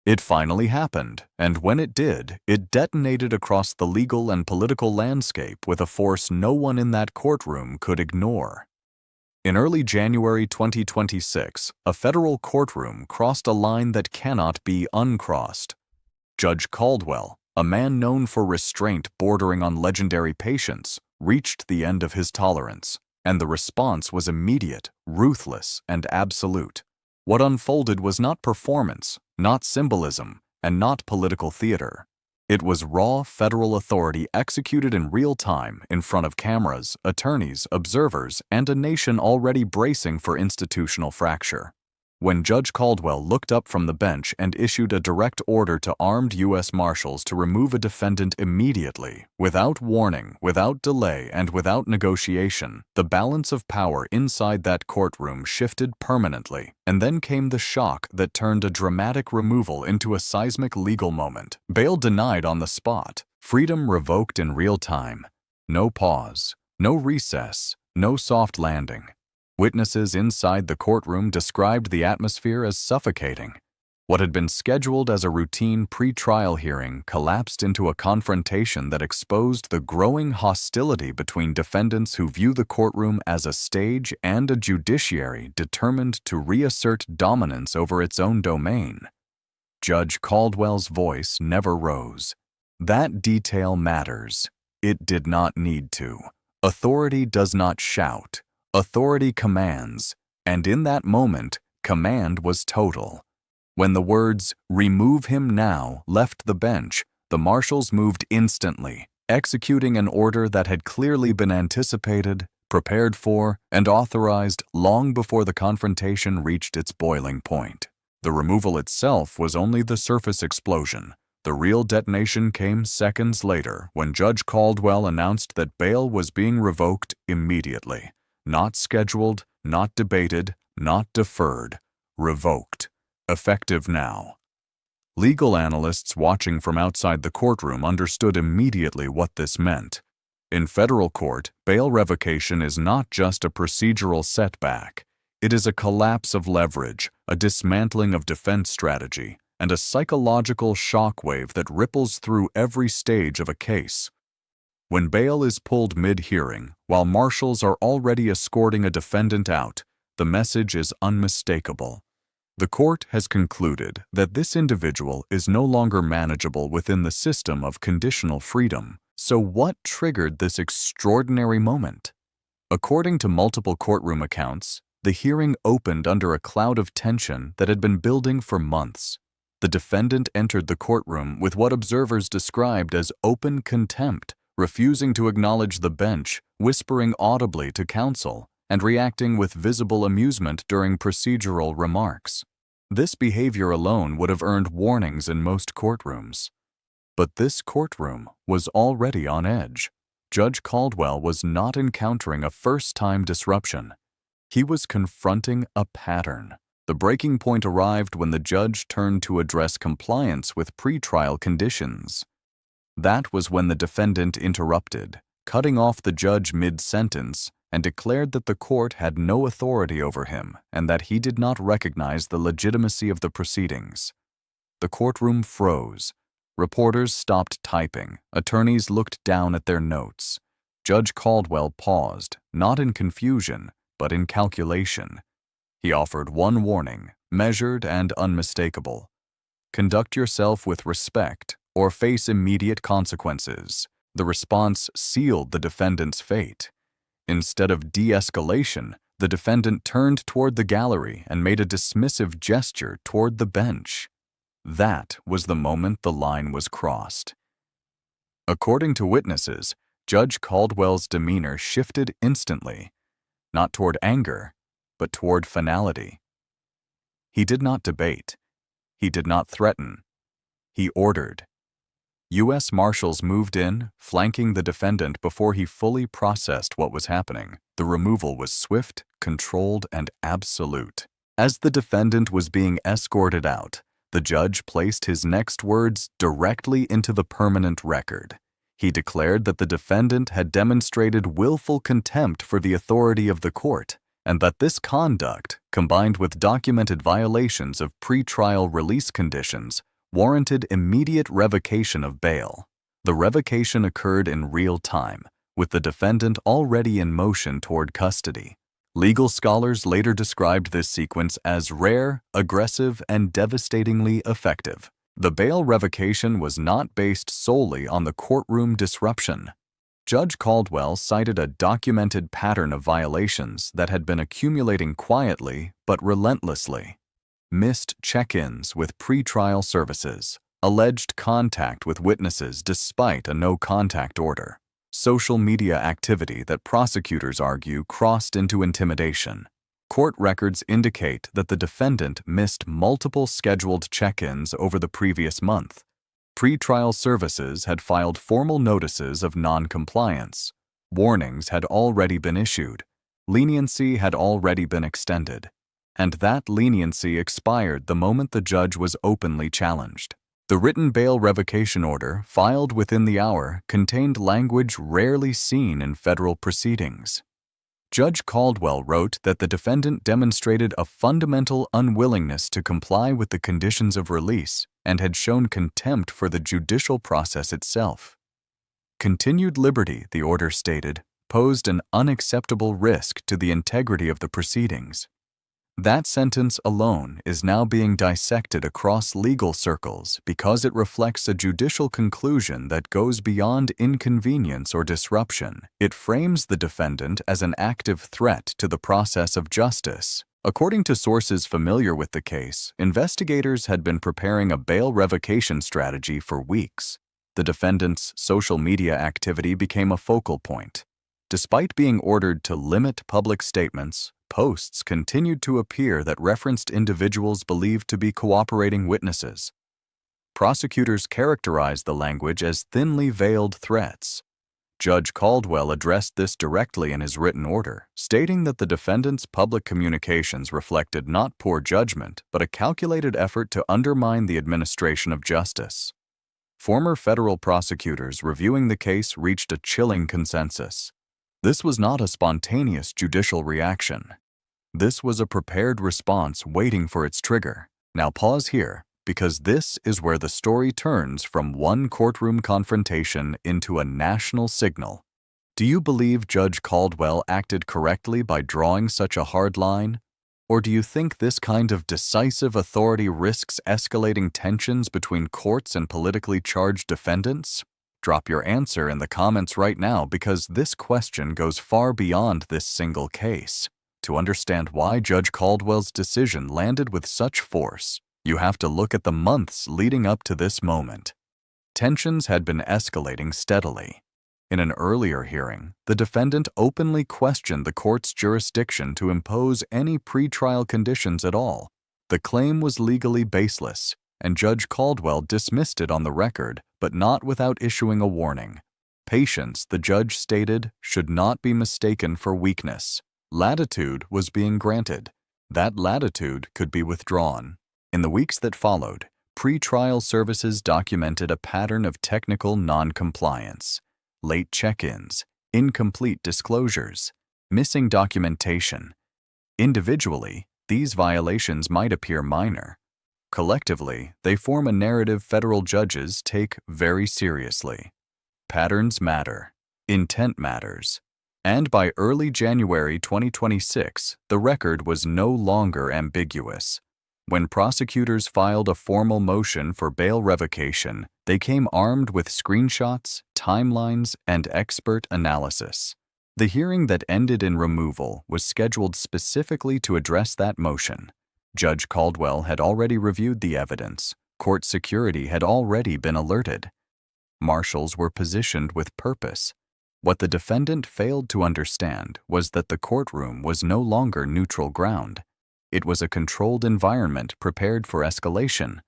It finally happened, and when it did, it detonated across the legal and political landscape with a force no one in that courtroom could ignore. In early January 2026, a federal courtroom crossed a line that cannot be uncrossed. Judge Caldwell, a man known for restraint bordering on legendary patience, reached the end of his tolerance, and the response was immediate, ruthless, and absolute. What unfolded was not performance, not symbolism, and not political theater. It was raw federal authority executed in real time in front of cameras, attorneys, observers, and a nation already bracing for institutional fracture. When Judge Caldwell looked up from the bench and issued a direct order to armed U.S. Marshals to remove a defendant immediately, without warning, without delay, and without negotiation, the balance of power inside that courtroom shifted permanently, and then came the shock that turned a dramatic removal into a seismic legal moment. Bail denied on the spot, freedom revoked in real time. No pause, no recess, no soft landing. Witnesses inside the courtroom described the atmosphere as suffocating. What had been scheduled as a routine pre-trial hearing collapsed into a confrontation that exposed the growing hostility between defendants who view the courtroom as a stage and a judiciary determined to reassert dominance over its own domain. Judge Caldwell's voice never rose. That detail matters. It did not need to. Authority does not shout. Authority commands, and in that moment, command was total. When the words, "Remove him now," left the bench, the marshals moved instantly, executing an order that had clearly been anticipated, prepared for, and authorized long before the confrontation reached its boiling point. The removal itself was only the surface explosion. The real detonation came seconds later when Judge Caldwell announced that bail was being revoked immediately. Not scheduled, not debated, not deferred. Revoked. Effective now. Legal analysts watching from outside the courtroom understood immediately what this meant. In federal court, bail revocation is not just a procedural setback. It is a collapse of leverage, a dismantling of defense strategy, and a psychological shockwave that ripples through every stage of a case. When bail is pulled mid-hearing, while marshals are already escorting a defendant out, the message is unmistakable. The court has concluded that this individual is no longer manageable within the system of conditional freedom. So what triggered this extraordinary moment? According to multiple courtroom accounts, the hearing opened under a cloud of tension that had been building for months. The defendant entered the courtroom with what observers described as open contempt, refusing to acknowledge the bench, whispering audibly to counsel, and reacting with visible amusement during procedural remarks. This behavior alone would have earned warnings in most courtrooms. But this courtroom was already on edge. Judge Caldwell was not encountering a first-time disruption. He was confronting a pattern. The breaking point arrived when the judge turned to address compliance with pretrial conditions. That was when the defendant interrupted, cutting off the judge mid-sentence, and declared that the court had no authority over him and that he did not recognize the legitimacy of the proceedings. The courtroom froze. Reporters stopped typing. Attorneys looked down at their notes. Judge Caldwell paused, not in confusion, but in calculation. He offered one warning, measured and unmistakable. Conduct yourself with respect or face immediate consequences. The response sealed the defendant's fate. Instead of de-escalation, the defendant turned toward the gallery and made a dismissive gesture toward the bench. That was the moment the line was crossed. According to witnesses, Judge Caldwell's demeanor shifted instantly, not toward anger, but toward finality. He did not debate. He did not threaten. He ordered. U.S. Marshals moved in, flanking the defendant before he fully processed what was happening. The removal was swift, controlled, and absolute. As the defendant was being escorted out, the judge placed his next words directly into the permanent record. He declared that the defendant had demonstrated willful contempt for the authority of the court, and that this conduct, combined with documented violations of pretrial release conditions, warranted immediate revocation of bail. The revocation occurred in real time, with the defendant already in motion toward custody. Legal scholars later described this sequence as rare, aggressive, and devastatingly effective. The bail revocation was not based solely on the courtroom disruption. Judge Caldwell cited a documented pattern of violations that had been accumulating quietly but relentlessly. Missed check-ins with pretrial services, alleged contact with witnesses despite a no-contact order, social media activity that prosecutors argue crossed into intimidation. Court records indicate that the defendant missed multiple scheduled check-ins over the previous month. Pretrial services had filed formal notices of non-compliance. Warnings had already been issued. Leniency had already been extended. And that leniency expired the moment the judge was openly challenged. The written bail revocation order, filed within the hour, contained language rarely seen in federal proceedings. Judge Caldwell wrote that the defendant demonstrated a fundamental unwillingness to comply with the conditions of release and had shown contempt for the judicial process itself. Continued liberty, the order stated, posed an unacceptable risk to the integrity of the proceedings. That sentence alone is now being dissected across legal circles because it reflects a judicial conclusion that goes beyond inconvenience or disruption. It frames the defendant as an active threat to the process of justice. According to sources familiar with the case, investigators had been preparing a bail revocation strategy for weeks. The defendant's social media activity became a focal point. Despite being ordered to limit public statements, posts continued to appear that referenced individuals believed to be cooperating witnesses. Prosecutors characterized the language as thinly veiled threats. Judge Caldwell addressed this directly in his written order, stating that the defendant's public communications reflected not poor judgment, but a calculated effort to undermine the administration of justice. Former federal prosecutors reviewing the case reached a chilling consensus. This was not a spontaneous judicial reaction. This was a prepared response waiting for its trigger. Now pause here, because this is where the story turns from one courtroom confrontation into a national signal. Do you believe Judge Caldwell acted correctly by drawing such a hard line? Or do you think this kind of decisive authority risks escalating tensions between courts and politically charged defendants? Drop your answer in the comments right now because this question goes far beyond this single case. To understand why Judge Caldwell's decision landed with such force, you have to look at the months leading up to this moment. Tensions had been escalating steadily. In an earlier hearing, the defendant openly questioned the court's jurisdiction to impose any pretrial conditions at all. The claim was legally baseless, and Judge Caldwell dismissed it on the record, but not without issuing a warning. Patience, the judge stated, should not be mistaken for weakness. Latitude was being granted. That latitude could be withdrawn. In the weeks that followed, pretrial services documented a pattern of technical non-compliance, late check-ins, incomplete disclosures, missing documentation. Individually, these violations might appear minor. Collectively, they form a narrative federal judges take very seriously. Patterns matter. Intent matters. And by early January 2026, the record was no longer ambiguous. When prosecutors filed a formal motion for bail revocation, they came armed with screenshots, timelines, and expert analysis. The hearing that ended in removal was scheduled specifically to address that motion. Judge Caldwell had already reviewed the evidence. Court security had already been alerted. Marshals were positioned with purpose. What the defendant failed to understand was that the courtroom was no longer neutral ground. It was a controlled environment prepared for escalation.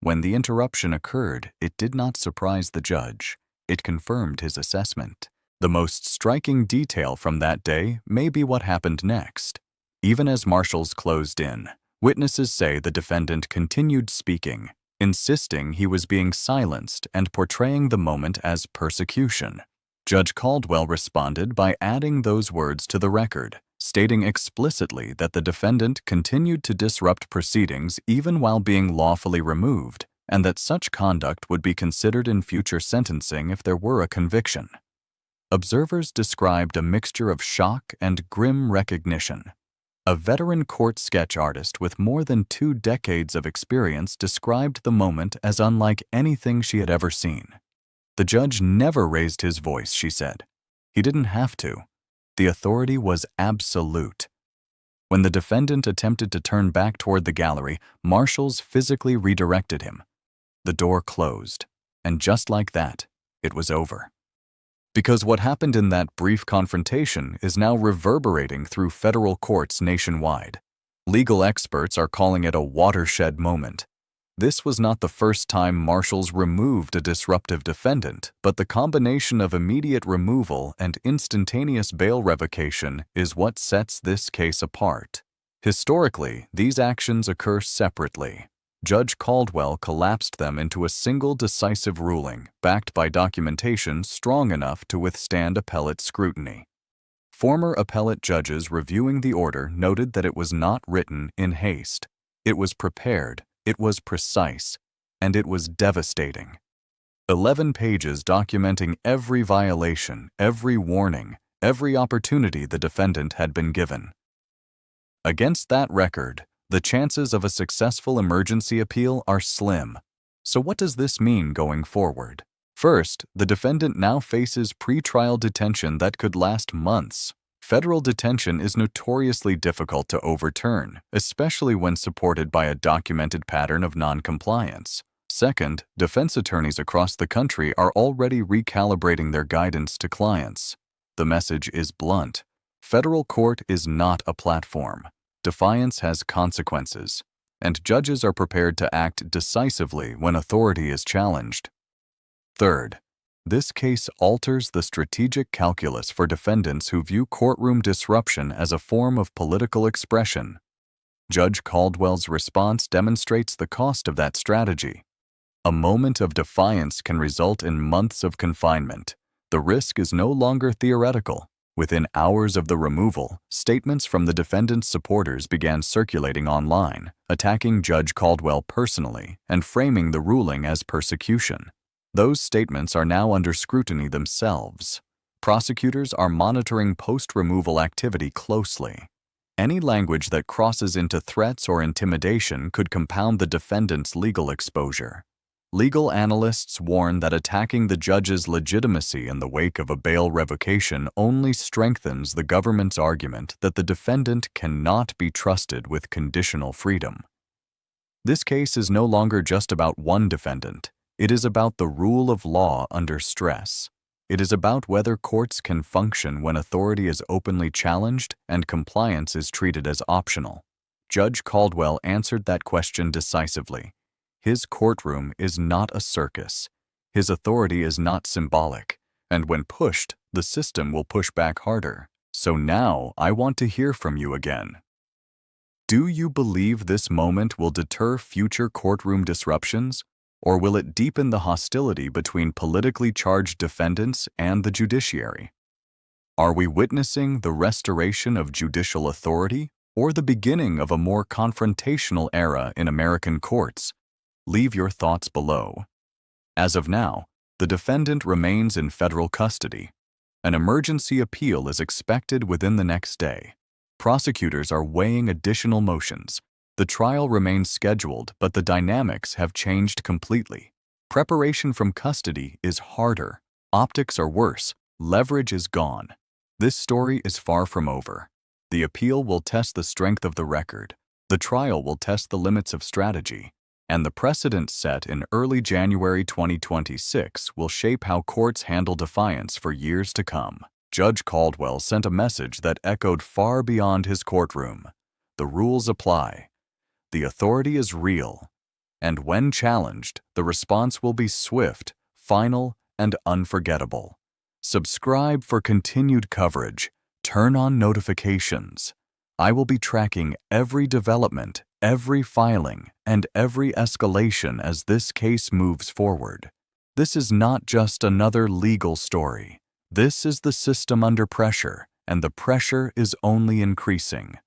When the interruption occurred, it did not surprise the judge. It confirmed his assessment. The most striking detail from that day may be what happened next. Even as marshals closed in, witnesses say the defendant continued speaking, insisting he was being silenced and portraying the moment as persecution. Judge Caldwell responded by adding those words to the record, stating explicitly that the defendant continued to disrupt proceedings even while being lawfully removed. and that such conduct would be considered in future sentencing if there were a conviction. Observers described a mixture of shock and grim recognition. A veteran court sketch artist with more than 2 decades of experience described the moment as unlike anything she had ever seen. The judge never raised his voice, she said. He didn't have to. The authority was absolute. When the defendant attempted to turn back toward the gallery, marshals physically redirected him. The door closed, and just like that, it was over. Because what happened in that brief confrontation is now reverberating through federal courts nationwide. Legal experts are calling it a watershed moment. This was not the first time marshals removed a disruptive defendant, but the combination of immediate removal and instantaneous bail revocation is what sets this case apart. Historically, these actions occur separately. Judge Caldwell collapsed them into a single decisive ruling, backed by documentation strong enough to withstand appellate scrutiny. Former appellate judges reviewing the order noted that it was not written in haste. It was prepared, it was precise, and it was devastating. 11 pages documenting every violation, every warning, every opportunity the defendant had been given. Against that record, the chances of a successful emergency appeal are slim. So what does this mean going forward? First, the defendant now faces pretrial detention that could last months. Federal detention is notoriously difficult to overturn, especially when supported by a documented pattern of noncompliance. Second, defense attorneys across the country are already recalibrating their guidance to clients. The message is blunt. Federal court is not a platform. Defiance has consequences, and judges are prepared to act decisively when authority is challenged. Third, this case alters the strategic calculus for defendants who view courtroom disruption as a form of political expression. Judge Caldwell's response demonstrates the cost of that strategy. A moment of defiance can result in months of confinement. The risk is no longer theoretical. Within hours of the removal, statements from the defendant's supporters began circulating online, attacking Judge Caldwell personally and framing the ruling as persecution. Those statements are now under scrutiny themselves. Prosecutors are monitoring post-removal activity closely. Any language that crosses into threats or intimidation could compound the defendant's legal exposure. Legal analysts warn that attacking the judge's legitimacy in the wake of a bail revocation only strengthens the government's argument that the defendant cannot be trusted with conditional freedom. This case is no longer just about one defendant. It is about the rule of law under stress. It is about whether courts can function when authority is openly challenged and compliance is treated as optional. Judge Caldwell answered that question decisively. His courtroom is not a circus. His authority is not symbolic, and when pushed, the system will push back harder. So now I want to hear from you again. Do you believe this moment will deter future courtroom disruptions, or will it deepen the hostility between politically charged defendants and the judiciary? Are we witnessing the restoration of judicial authority, or the beginning of a more confrontational era in American courts? Leave your thoughts below. As of now, the defendant remains in federal custody. An emergency appeal is expected within the next day. Prosecutors are weighing additional motions. The trial remains scheduled, but the dynamics have changed completely. Preparation from custody is harder. Optics are worse. Leverage is gone. This story is far from over. The appeal will test the strength of the record. The trial will test the limits of strategy. And the precedent set in early January 2026 will shape how courts handle defiance for years to come. Judge Caldwell sent a message that echoed far beyond his courtroom. The rules apply. The authority is real. And when challenged, the response will be swift, final, and unforgettable. Subscribe for continued coverage. Turn on notifications. I will be tracking every development, every filing, and every escalation as this case moves forward. This is not just another legal story. This is the system under pressure, and the pressure is only increasing.